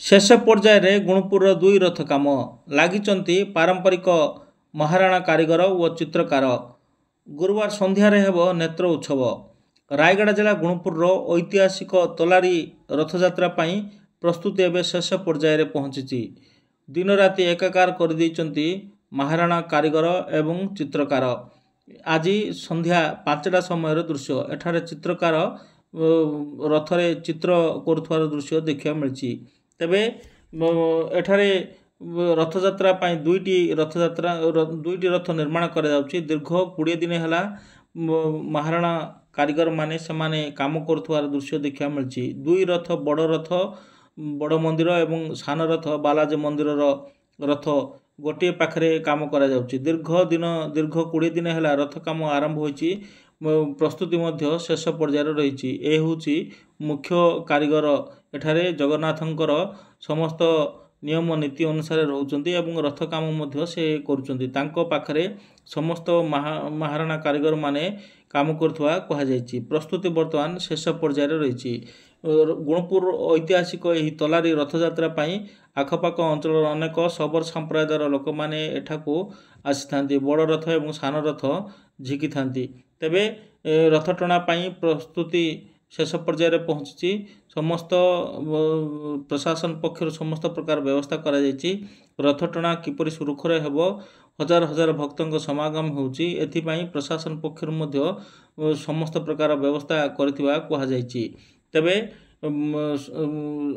शेष पर्यायर गुणुपुर दुई रथ काम लगिंट पारंपरिक महाराणा कारीगर और चित्रकार। गुरुवार सन्धार हेब नेत्र उत्सव। रायगड़ा जिला गुणुपुर ऐतिहासिक तोलारी रथयात्रा प्रस्तुति एवं शेष पर्यायर पहुंची। दिन राति एकाकार कर महाराणा कारीगर एवं चित्रकार। आज संध्या 5टा समय दृश्य एठारे चित्रकार रथरे चित्र करुथार दृश्य देखा मिली। तेबे एठारे रथयात्रा दुईटी रथ निर्माण करा दीर्घ 20 दिन है महाराणा कारीगर माने से काम करुथार दृश्य देखा मिली। दुई रथ बड़ मंदिर एवं सान रथ बालाजी मंदिर रथ गोटे पाखरे काम करा दीर्घ 20 दिन है रथ काम आरंभ होती। प्रस्तुति मध्य शेष पर्यायर रही। ए हूँ मुख्य कारीगर एठारे जगन्नाथंकर समस्त नियम नीति अनुसार रोचंती एवं रथ काम से करुँचे। समस्त महाराणा कारीगर माने काम करुवा कहुई। प्रस्तुति बर्तमान शेष पर्यायर रही। गुणुपुर ऐतिहासिक यही तोलारी रथयात्रा आखपाख अंचल अनेक शबर संप्रदायर लोक मैंने एठाकू आसी बड़ रथ एवं सान रथ झिकी था। तेबे रथ टणा प्रस्तुति शेष पर्यायर पहुंची। समस्त प्रशासन पक्षर समस्त प्रकार व्यवस्था करा जायछि। रथ टणा किपरि सुरखुर हेब हजार हजार भक्तों समागम होउछि एथिपाई प्रशासन पक्षर मध्य समस्त प्रकार व्यवस्था करथिबा कहा जायछि। तेबे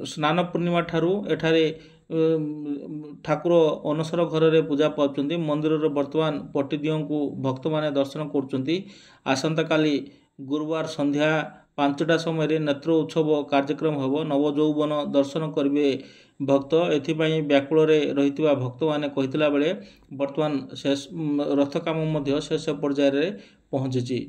स्नान पूर्णिमा ठारू एठारे ठाकुर अनसर घर रे पूजा पाउछन्ति। मंदिर रे वर्तमान पट्टीदियों को भक्त माने दर्शन करुछन्ति। आसंता काली गुरुवार संध्या 5टा समय नेत्र उत्सव कार्यक्रम होब। नवजौवन दर्शन करेंगे भक्त एथिपाई व्याकुल रही भक्त माने कहितला बेले वर्तमान शेष रथ काम शेष पर्यायर पहुंची।